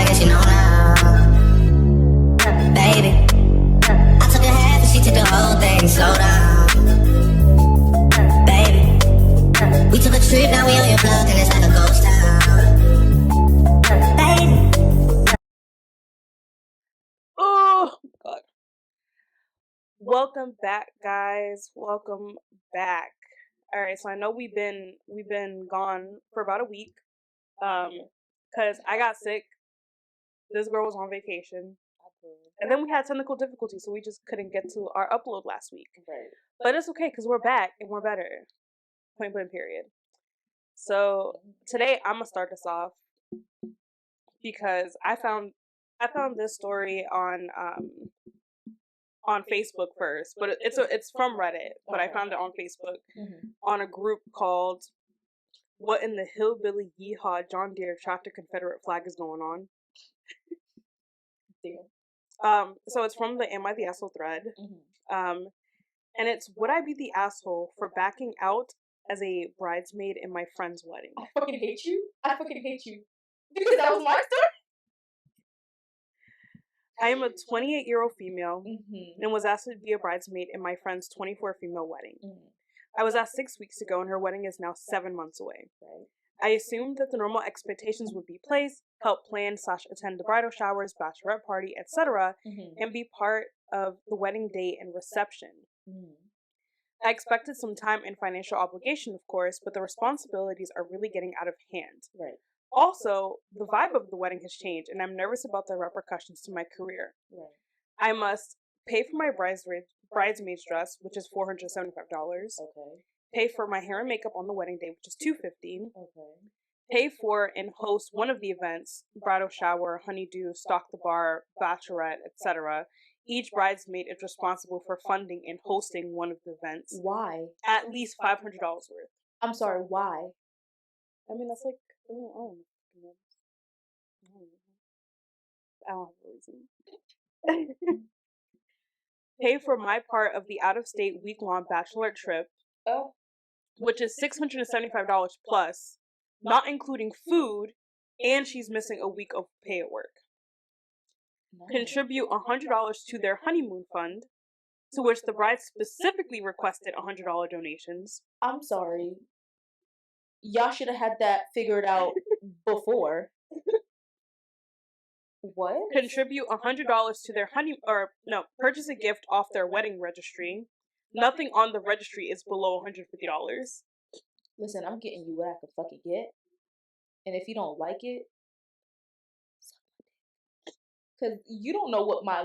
guess you know now. Baby, I took a half and she took the whole thing. Slow down. Baby, we took a trip, now we on your block and it's like a ghost town. Baby. Oh God. Welcome back, guys. Welcome back. All right, so I know we've been gone for about a week. Cause I got sick. This girl was on vacation. And then we had technical difficulties, so we just couldn't get to our upload last week. Right. But it's okay, because we're back and we're better. Point blank period. So today I'm gonna start this off because I found this story on Facebook first, but it's from Reddit, but I found it on Facebook on a group called "What in the Hillbilly Yeehaw John Deere Tractor Confederate Flag is Going On." So it's from the Am I the Asshole thread. And it's, would I be the asshole for backing out as a bridesmaid in my friend's wedding? I fucking hate you. Because that was my story. I am a 28-year-old female and was asked to be a bridesmaid in my friend's 24 female wedding. I was asked 6 weeks ago and her wedding is now 7 months away. Right. I assumed that the normal expectations would be placed, help plan / attend the bridal showers, bachelorette party, etc., and be part of the wedding day and reception. I expected some time and financial obligation, of course, but the responsibilities are really getting out of hand. Right. Also, the vibe of the wedding has changed, and I'm nervous about the repercussions to my career. Right. I must pay for my bridesmaid's dress, which is $475. Okay. Pay for my hair and makeup on the wedding day, which is $250. Okay. Pay for and host one of the events, bridal shower, honeydew, stock the bar, bachelorette, etc. Each bridesmaid is responsible for funding and hosting one of the events. Why? At least $500 worth. I'm sorry, why? I mean, that's like, I don't have a reason. Pay for my part of the out-of-state week-long bachelorette trip, which is $675 plus, not including food, and she's missing a week of pay at work. No. Contribute $100 to their honeymoon fund, to which the bride specifically requested $100 donations. I'm sorry. Y'all should have had that figured out before. What? Contribute $100 to their purchase a gift off their wedding registry. Nothing on the registry is below $150. Listen, I'm getting you what I can fucking get. And if you don't like it, because you don't know what my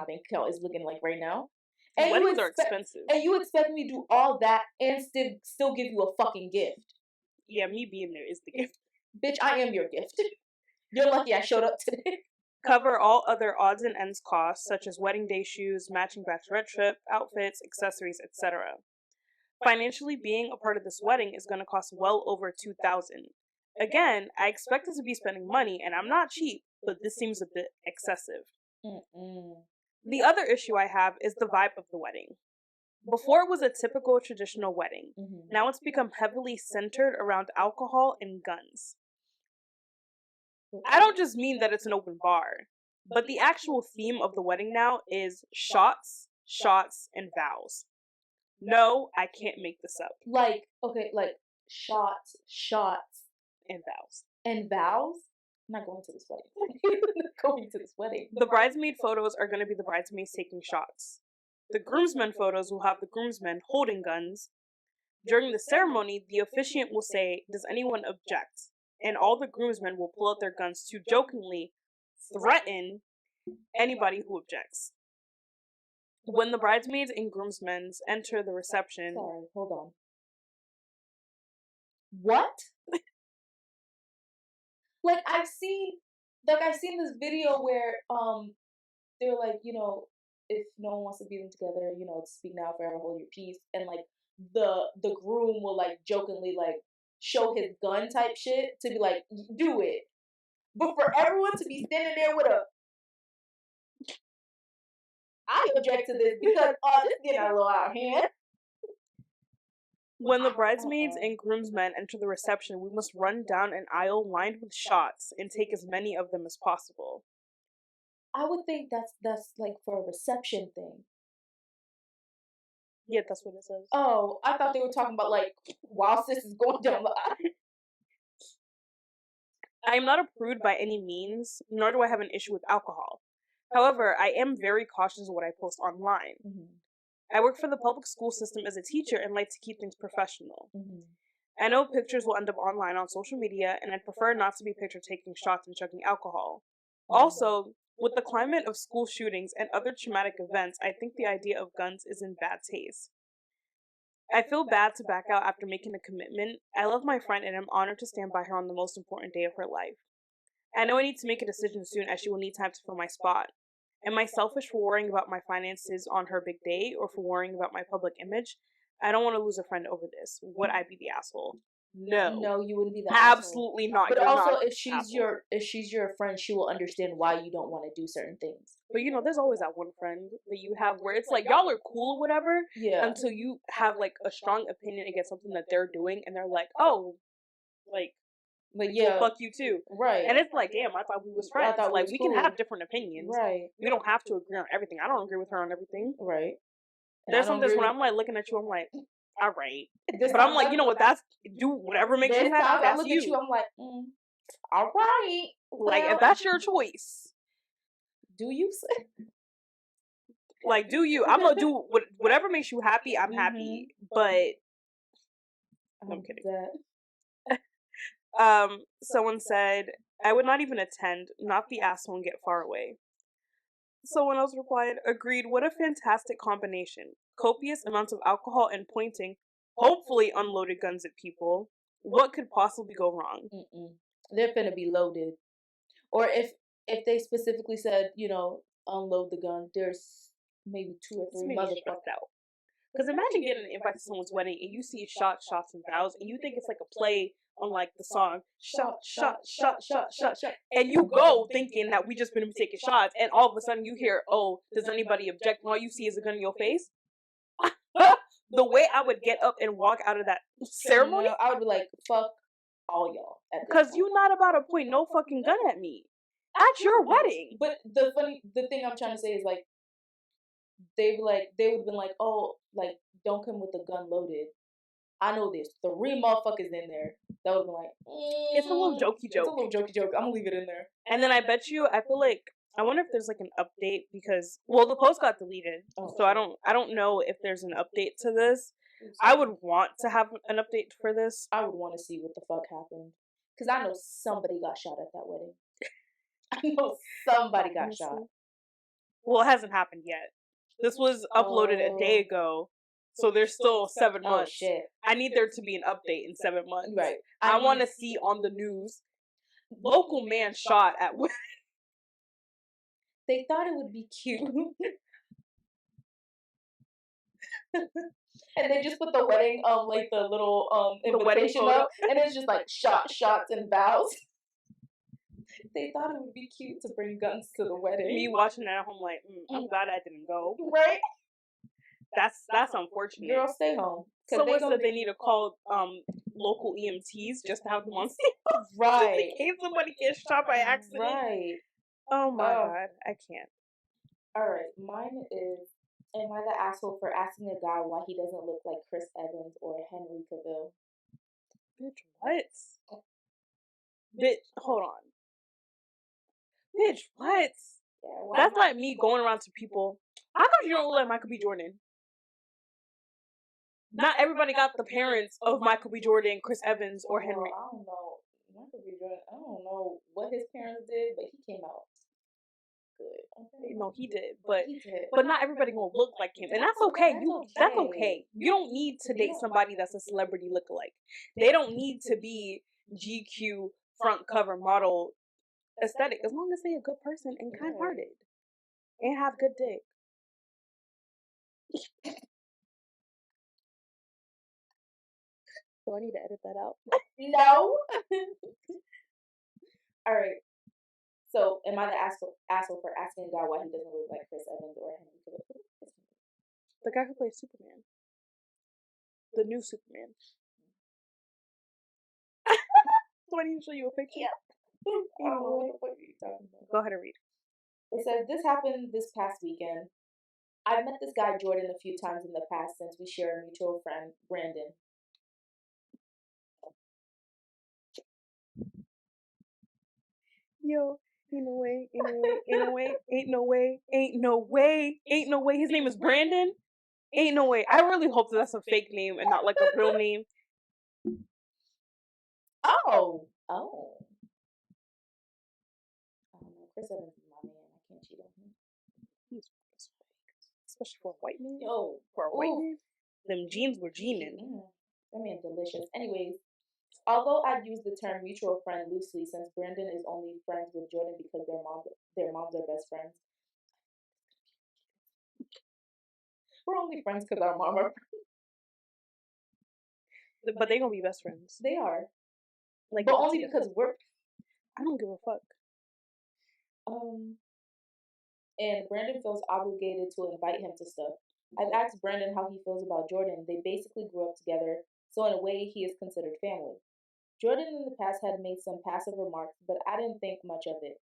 bank account is looking like right now. And weddings are expensive. And you expect me to do all that and still give you a fucking gift. Yeah, me being there is the gift. Bitch, I am your gift. You're lucky I showed up today. Cover all other odds and ends costs, such as wedding day shoes, matching bachelorette trip, outfits, accessories, etc. Financially, being a part of this wedding is going to cost well over $2,000. Again, I expected to be spending money, and I'm not cheap, but this seems a bit excessive. The other issue I have is the vibe of the wedding. Before it was a typical traditional wedding. Now it's become heavily centered around alcohol and guns. I don't just mean that it's an open bar, but the actual theme of the wedding now is shots, and vows. No, I can't make this up. Shots, and vows. And vows? I'm not going to this wedding. The bridesmaid photos are going to be the bridesmaids taking shots. The groomsmen photos will have the groomsmen holding guns. During the ceremony, the officiant will say, "Does anyone object?" And all the groomsmen will pull out their guns to jokingly threaten anybody who objects. When the bridesmaids and groomsmen enter the reception... Sorry, hold on. What? I've seen this video where they're like, if no one wants to be them together, speak now, forever hold your peace, and the groom will jokingly show his gun type shit to be like, do it. But for everyone to be standing there with I object to this because this getting a little out of hand. When the bridesmaids and groomsmen enter the reception, we must run down an aisle lined with shots and take as many of them as possible. I would think that's like for a reception thing. Yeah, that's what it says. Oh, I thought they were talking about like while sis is going down the aisle. I am not a prude by any means, nor do I have an issue with alcohol. However, I am very cautious of what I post online. Mm-hmm. I work for the public school system as a teacher and like to keep things professional. Mm-hmm. I know pictures will end up online on social media, and I'd prefer not to be pictured taking shots and chugging alcohol. Also, with the climate of school shootings and other traumatic events, I think the idea of guns is in bad taste. I feel bad to back out after making a commitment. I love my friend and I'm honored to stand by her on the most important day of her life. I know I need to make a decision soon as she will need time to fill my spot. Am I selfish for worrying about my finances on her big day or for worrying about my public image? I don't want to lose a friend over this. Would I be the asshole? No, you wouldn't be the asshole. absolutely not. But You're also, not if she's your friend, she will understand why you don't want to do certain things. But you know, there's always that one friend that you have where it's like y'all are cool or whatever, Yeah. until you have like a strong opinion against something that they're doing, and they're like, oh, like yeah, well, fuck you too. Right. And it's like, damn, I thought we was friends. Like we can have different opinions. Right. We don't have to agree on everything. I don't agree with her on everything. Right. And There's some days when I'm like looking at you, I'm like, all right. But I'm like, you know what? That's do whatever makes you happy. That's you. At you. I'm like, all right. Like if that's your choice, do you? Like, do you? I'm gonna do whatever makes you happy. I'm happy, but I'm kidding. Someone said, I would not even attend, not the asshole and get far away. Someone else replied, agreed, what a fantastic combination. Copious amounts of alcohol and pointing, hopefully unloaded guns at people. What could possibly go wrong? They're finna be loaded. Or if they specifically said, unload the gun, there's maybe 2 or 3 motherfuckers out. Because imagine getting an invite to someone's wedding and you see shots, and vows, and you think it's like a play on like the song shot, and you go thinking that we just been taking shots, and all of a sudden you hear, oh, does anybody object? And all you see is a gun in your face. The way I would get up and walk out of that ceremony, I would be like, fuck all y'all. Because you're not about to point no fucking gun at me at your wedding. But the thing I'm trying to say is like, they would have been like, oh, like, don't come with a gun loaded. I know there's 3 motherfuckers in there. That would be like, it's a little jokey joke. It's a little jokey joke. I'm gonna leave it in there. And then I feel like, I wonder if there's like an update because, well, the post got deleted, so I don't know if there's an update to this. I would want to have an update for this. I would want to see what the fuck happened, because I know somebody got shot at that wedding. I know somebody got shot. Well, it hasn't happened yet. This was uploaded a day ago, so there's still 7 months. Oh, shit. I need there to be an update in 7 months. Right. I want to see on the news, local man shot at wedding. They thought it would be cute. And they just put the wedding, like the little invitation up, and it's just like shots, and vows. They thought it would be cute to bring guns to the wedding. Me watching it at home like, I'm glad I didn't go. Right? That's unfortunate. Girl, stay home. Someone said they need to call local EMTs just to have them on scene. Right. In case somebody gets shot by accident. Right. Oh my god, I can't. Alright, mine is, am I the asshole for asking a guy why he doesn't look like Chris Evans or Henry Cavill? Bitch, what? Bitch, hold on. Bitch, what? Yeah, that's like me going around to people. How come you don't look like Michael B. Jordan? Not everybody got the parents of Michael B. Jordan, Chris Evans, or Henry. I don't know. Michael B. Jordan, I don't know what his parents did, but he came out good. Okay. No, he did, but not everybody gonna look like him, and that's okay. That's okay. You don't need to date somebody that's a celebrity lookalike. They don't need to be GQ front cover model aesthetic, as long as they're a good person and kind-hearted and have good dick. Do I need to edit that out? No. All right. So, am I the asshole for asking a guy why he doesn't look like Chris Evans or Henry Cavill? The guy who plays Superman. The new Superman. So I need to show you a picture. Yeah. What the fuck are you talking about? Go ahead and read. It says, this happened this past weekend. I've met this guy Jordan a few times in the past since we share a mutual friend, Brandon. Yo, ain't no way, ain't no way, ain't no way, ain't no way, ain't no way, ain't no way. His name is Brandon? Ain't no way. I really hope that's a fake name and not like a real name. Oh. I don't know. Chris Evans is my man. I can't cheat on him. He's fake. Especially for a white man. Yo. For a white man. Them jeans were jeaning. That man delicious. Anyways, although I'd use the term mutual friend loosely since Brandon is only friends with Jordan because their moms are best friends. We're only friends because our mom are. But they gonna be best friends. They are. Like, but only because we're. I don't give a fuck. And Brandon feels obligated to invite him to stuff. I've asked Brandon how he feels about Jordan. They basically grew up together, so in a way, he is considered family. Jordan in the past had made some passive remarks, but I didn't think much of it.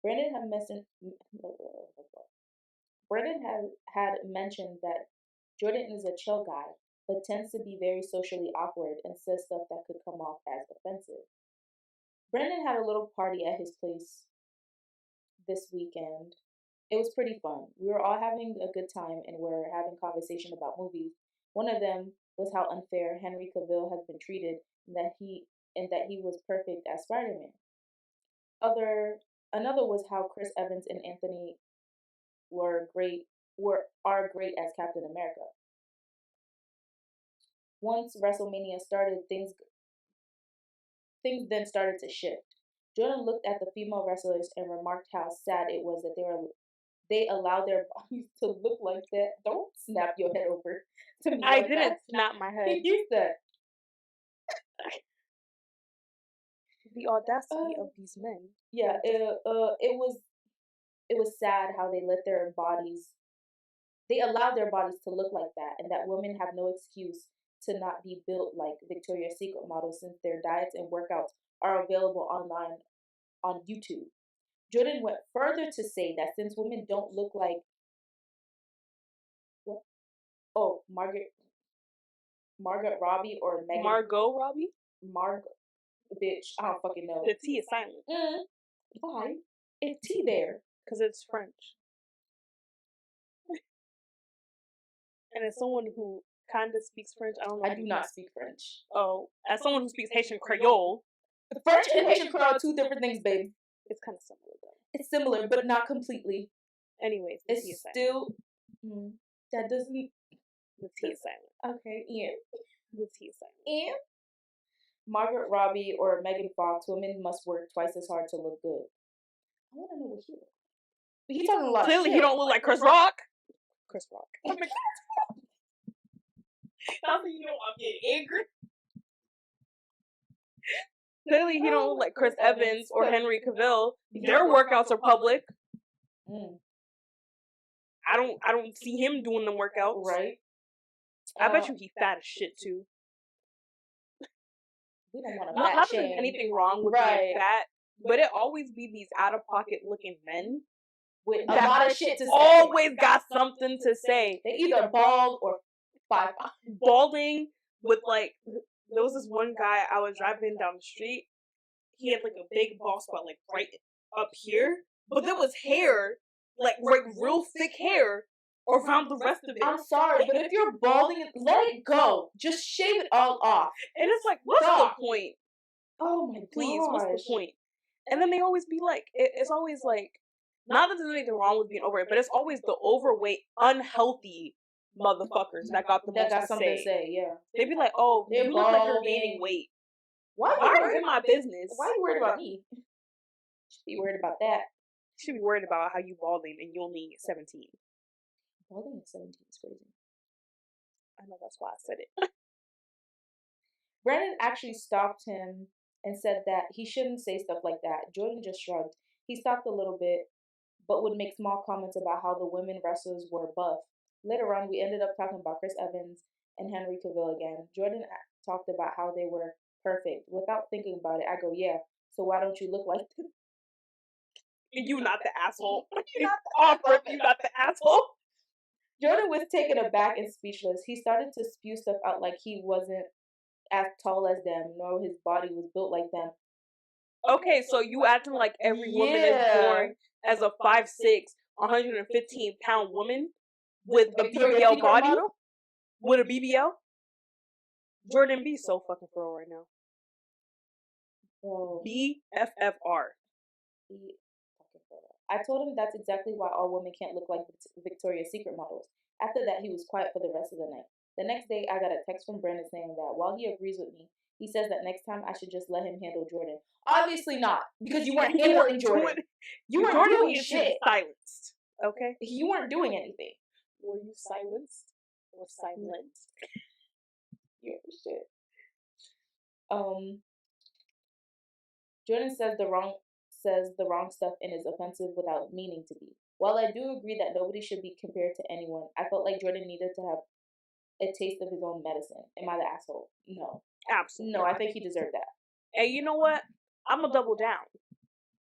Brandon had mentioned that Jordan is a chill guy, but tends to be very socially awkward and says stuff that could come off as offensive. Brandon had a little party at his place this weekend. It was pretty fun. We were all having a good time and were having conversation about movies. One of them was how unfair Henry Cavill has been treated and that he was perfect as Spider-Man. Another was how Chris Evans and Anthony are great as Captain America. Once WrestleMania started, things then started to shift. Jordan looked at the female wrestlers and remarked how sad it was that they allow their bodies to look like that. Don't snap your head over to me. I didn't snap my head. You said. The audacity of these men. Yeah, it was sad how they allowed their bodies to look like that, and that women have no excuse to not be built like Victoria's Secret models since their diets and workouts are available online on YouTube. Jordan went further to say that since women don't look like Margaret Robbie or Megan Margot Robbie? Bitch, I don't fucking know. The T is silent. Why? It's T there. Because it's French. And as someone who kind of speaks French, I don't know. I do not speak French. Oh, as someone who speaks Haitian Creole. French and Haitian Creole are two different things, babe. It's kind of similar, though. It's similar, but not completely. Anyways, it's still... that doesn't... The T is silent. Okay, yeah. The T is silent. And Margaret Robbie or Megan Fox, women must work twice as hard to look good. I want to know what he looks like. He's talking a lot of Clearly, shit. he don't look like Chris Rock. Chris Rock. How do you know I'm getting angry? Clearly, he don't look like Chris Evans or Henry Cavill. Their workouts are public. I don't see him doing them workouts. Right. I bet you he fat as shit too. We don't want to not that there's anything wrong with being fat, but it always be these out of pocket looking men with a lot of shit to say. Always got something to say. They either bald or balding with like. There was this one guy I was driving down the street. He had like a big bald spot like right up here, but there was hair, like real thick hair around the rest of it. I'm sorry, but if you're balding, let it go. Just shave it all off. And it's like, what's the point? Oh my god. Please, what's the point? And then they always be like, it's always like, not that there's anything wrong with being overweight, but it's always the overweight, unhealthy motherfuckers that got something to say. Yeah. They be like, oh, you look like you're gaining weight. Why are you in my business? Why are you worried about me? Should be worried about that. You should be worried about how you balding and you only 17. Balding at 17 is crazy. I know, that's why I said it. Brandon actually stopped him and said that he shouldn't say stuff like that. Jordan just shrugged. He stopped a little bit, but would make small comments about how the women wrestlers were buff. Later on, we ended up talking about Chris Evans and Henry Cavill again. Jordan talked about how they were perfect. Without thinking about it, I go, yeah, so why don't you look like them? You not the asshole. You not the Awkward. You not the asshole. Jordan was taken aback and speechless. He started to spew stuff out like he wasn't as tall as them, nor his body was built like them. Okay, so you acting like every woman is born as a 5'6", 115-pound woman with a BBL body? With a BBL? Jordan B so fucking for real right now. Bro. BFFR. I told him that's exactly why all women can't look like Victoria's Secret models. After that, he was quiet for the rest of the night. The next day, I got a text from Brandon saying that while he agrees with me, he says that next time I should just let him handle Jordan. Obviously not, because you weren't handling Jordan. You weren't doing shit. Silenced. Okay? You weren't doing anything. Were you silenced or silent? You shit. Jordan says the wrong stuff and is offensive without meaning to be. While I do agree that nobody should be compared to anyone, I felt like Jordan needed to have a taste of his own medicine. Am I the asshole? No. Absolutely. No, I think he deserved that. And you know what? I'm gonna double down.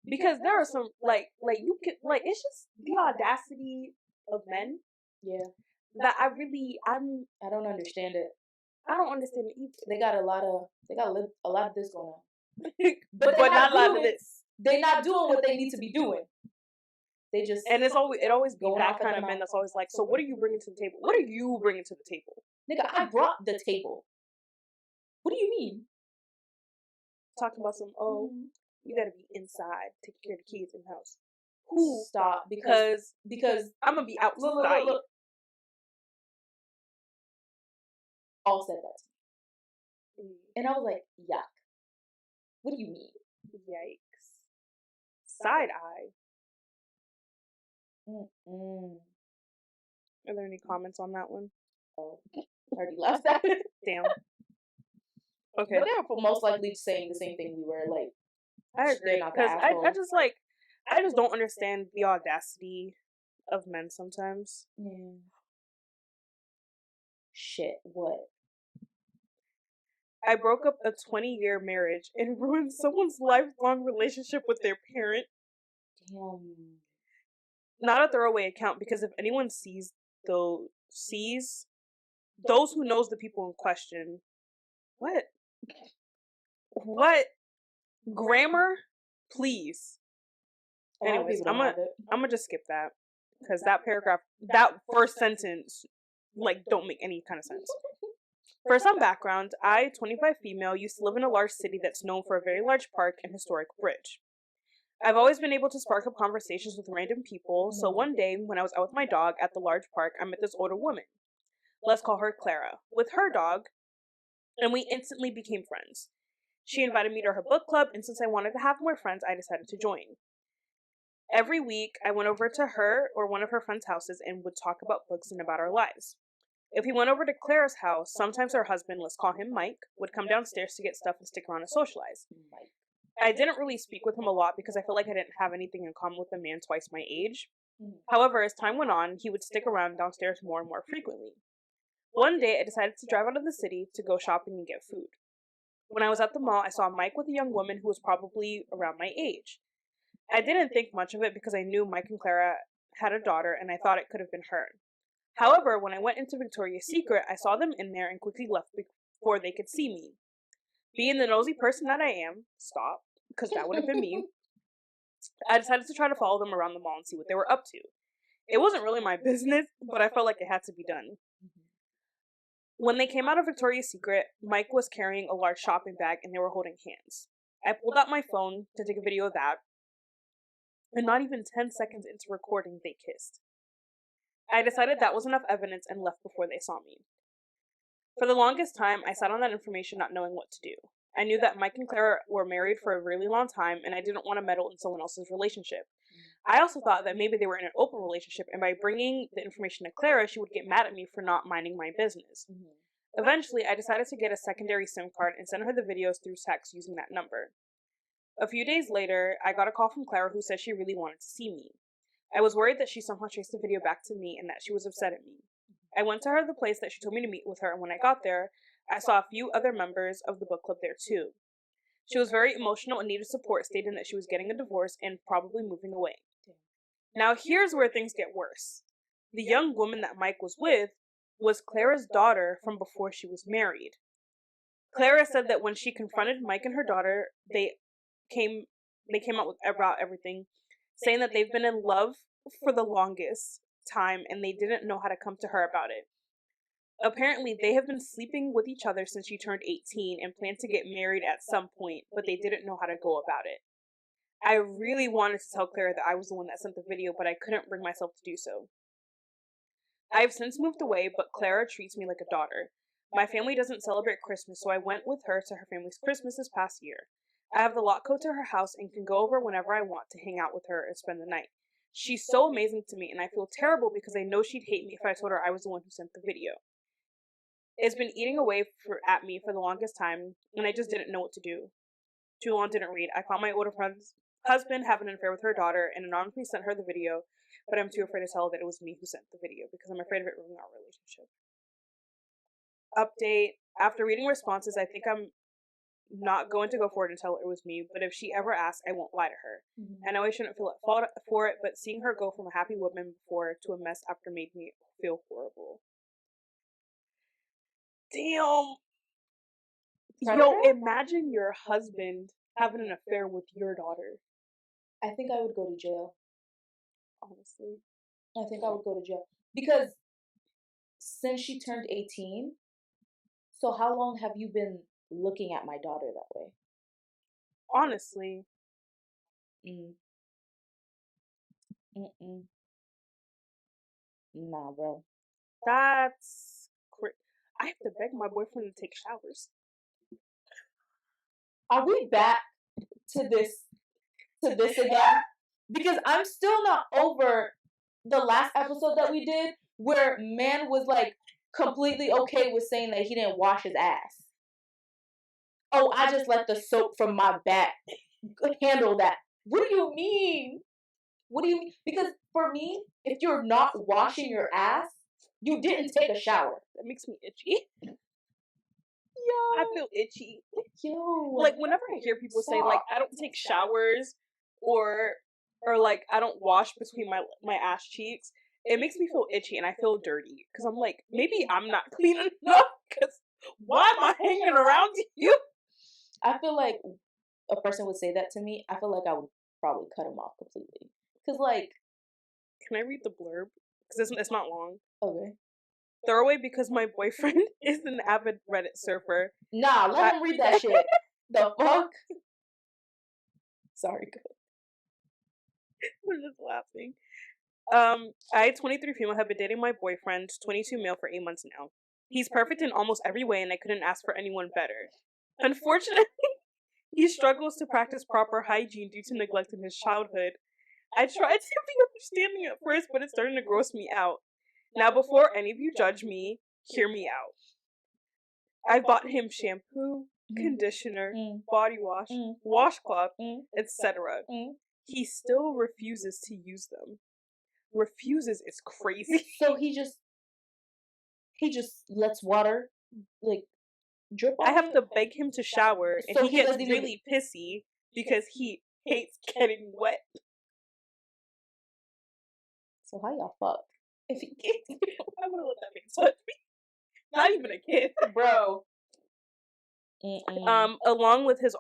Because there are some, you can, it's just the audacity of men. Yeah. That I don't understand it. I don't understand it either. They got a lot of this going on. but not a lot of this. They're not doing what they need to be doing. They just it always be that kind of men that's always like, so what are you bringing to the table? What are you bringing to the table? Nigga, I brought the table. What do you mean? Talking about some, you gotta be inside, taking care of the kids in the house. Who? Stop. Because I'm gonna be outside. Look. All said that to me. And I was like, yuck. What do you mean? Yikes. Side eye. Are there any comments on that one? Oh, I already left that. Damn. Okay. But they were most likely saying the same thing we were, like. I agree. Because I just don't understand the audacity of men sometimes. Yeah. Shit, what? I broke up a 20-year marriage and ruined someone's lifelong relationship with their parent. Damn. Not a throwaway account, because if anyone sees those who knows the people in question, what grammar, please. Anyways, I'm gonna just skip that, because that paragraph, that first sentence, don't make any kind of sense. For some background, I, 25 female, used to live in a large city that's known for a very large park and historic bridge. I've always been able to spark up conversations with random people, so one day, when I was out with my dog at the large park, I met this older woman. Let's call her Clara, with her dog, and we instantly became friends. She invited me to her book club, and since I wanted to have more friends, I decided to join. Every week, I went over to her or one of her friends' houses and would talk about books and about our lives. If we went over to Clara's house, sometimes her husband, let's call him Mike, would come downstairs to get stuff and stick around and socialize. I didn't really speak with him a lot because I felt like I didn't have anything in common with a man twice my age. However, as time went on, he would stick around downstairs more and more frequently. One day, I decided to drive out of the city to go shopping and get food. When I was at the mall, I saw Mike with a young woman who was probably around my age. I didn't think much of it because I knew Mike and Clara had a daughter and I thought it could have been her. However, when I went into Victoria's Secret, I saw them in there and quickly left before they could see me. Being the nosy person that I am, because that would have been me, I decided to try to follow them around the mall and see what they were up to. It wasn't really my business, but I felt like it had to be done. When they came out of Victoria's Secret, Mike was carrying a large shopping bag and they were holding hands. I pulled out my phone to take a video of that, and not even 10 seconds into recording, they kissed. I decided that was enough evidence and left before they saw me. For the longest time, I sat on that information not knowing what to do. I knew that Mike and Clara were married for a really long time, and I didn't want to meddle in someone else's relationship. I also thought that maybe they were in an open relationship, and by bringing the information to Clara, she would get mad at me for not minding my business. Eventually, I decided to get a secondary SIM card and send her the videos through text using that number. A few days later, I got a call from Clara who said she really wanted to see me. I was worried that she somehow traced the video back to me and that she was upset at me. I went to the place that she told me to meet with her, and when I got there, I saw a few other members of the book club there too. She was very emotional and needed support, stating that she was getting a divorce and probably moving away. Now here's where things get worse. The young woman that Mike was with was Clara's daughter from before she was married. Clara said that when she confronted Mike and her daughter, they came out with about everything, saying that they've been in love for the longest time and they didn't know how to come to her about it. Apparently, they have been sleeping with each other since she turned 18 and planned to get married at some point, but they didn't know how to go about it. I really wanted to tell Clara that I was the one that sent the video, but I couldn't bring myself to do so. I have since moved away, but Clara treats me like a daughter. My family doesn't celebrate Christmas, so I went with her to her family's Christmas this past year. I have the lot code to her house and can go over whenever I want to hang out with her and spend the night. She's so amazing to me, and I feel terrible because I know she'd hate me if I told her I was the one who sent the video. It's been eating away at me for the longest time, and I just didn't know what to do. Too long didn't read. I caught my older friend's husband having an affair with her daughter and anonymously sent her the video, but I'm too afraid to tell her that it was me who sent the video because I'm afraid of it ruining our relationship. Update. After reading responses, I think I'm not going to go forward and tell her it was me, but if she ever asks, I won't lie to her. I know I shouldn't feel at fault for it, but seeing her go from a happy woman before to a mess after made me feel horrible. Damn. Yo, imagine your husband having an affair with your daughter. I think I would go to jail. Honestly. I think I would go to jail. Because since she turned 18, so how long have you been looking at my daughter that way? Honestly. Nah, bro. That's crazy. I have to beg my boyfriend to take showers. Are we back to this again? Because I'm still not over the last episode that we did where man was like completely okay with saying that he didn't wash his ass. Oh, I just let the soap from my back handle that. What do you mean? What do you mean? Because for me, if you're not washing your ass, you didn't take a shower. That makes me itchy. Yo. I feel itchy. Yo. Like, whenever I hear people say, like, I don't take showers or like, I don't wash between my ass cheeks, it makes me feel itchy and I feel dirty. Because I'm like, maybe I'm not clean enough. Because why am I hanging around you? I feel like a person would say that to me. I feel like I would probably cut him off completely. Because, like... Can I read the blurb? Because it's not long. Okay. Throwaway because my boyfriend is an avid Reddit surfer. Nah, let him read that shit. The fuck? Sorry, go ahead. I'm just laughing. I, 23 female, have been dating my boyfriend, 22 male, for 8 months now. He's perfect in almost every way, and I couldn't ask for anyone better. Unfortunately, he struggles to practice proper hygiene due to neglect in his childhood. I tried to be understanding at first, but it's starting to gross me out. Now, before any of you judge me, hear me out. I bought him shampoo, conditioner, body wash, washcloth, etc. He still refuses to use them. Refuses is crazy. So he just lets water, like, drip on I have to beg him to shower, and so he gets really pissy because he hates getting wet. So how y'all fuck? If he gets I would have let that man touch me. Not even a kid. Bro. Along with his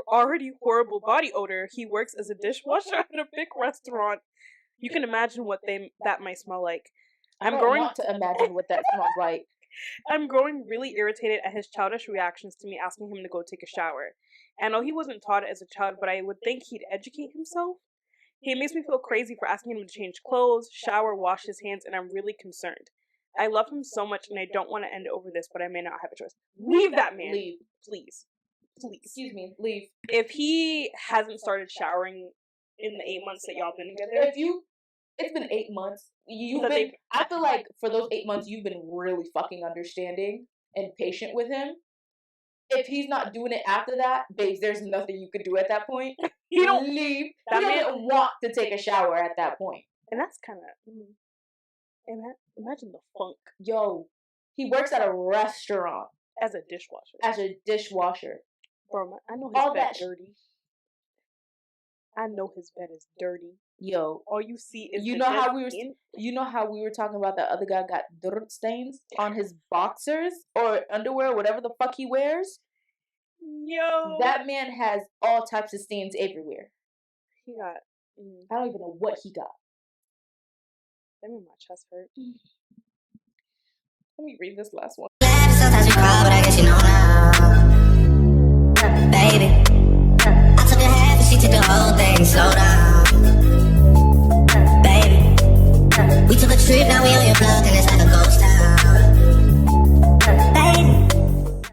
already horrible body odor, he works as a dishwasher at a big restaurant. You can imagine what that might smell like. I don't want to imagine what that smells like. I'm growing really irritated at his childish reactions to me asking him to go take a shower. I know he wasn't taught it as a child, but I would think he'd educate himself. He makes me feel crazy for asking him to change clothes, shower, wash his hands, and I'm really concerned. I love him so much, and I don't want to end over this, but I may not have a choice. Leave that man. Leave. Please. Excuse me. Leave. If he hasn't started showering in the 8 months that y'all been together... It's been 8 months. I feel like for those 8 months, you've been really fucking understanding and patient with him. If he's not doing it after that, babes, there's nothing you could do at that point. You don't leave. He doesn't want to take a shower at that point. And that's kind of... Imagine the funk Yo, he works at a restaurant as a dishwasher. Bro, I know his all bed that dirty. I know his bed is dirty. Yo, all you see is you know how we were talking about that other guy got dirt stains on his boxers or underwear, whatever the fuck he wears. Yo, that man has all types of stains everywhere. He got. I don't even know what he got. That made my chest hurt. Let me read this last one. Sometimes you call, but I guess you know now. Baby.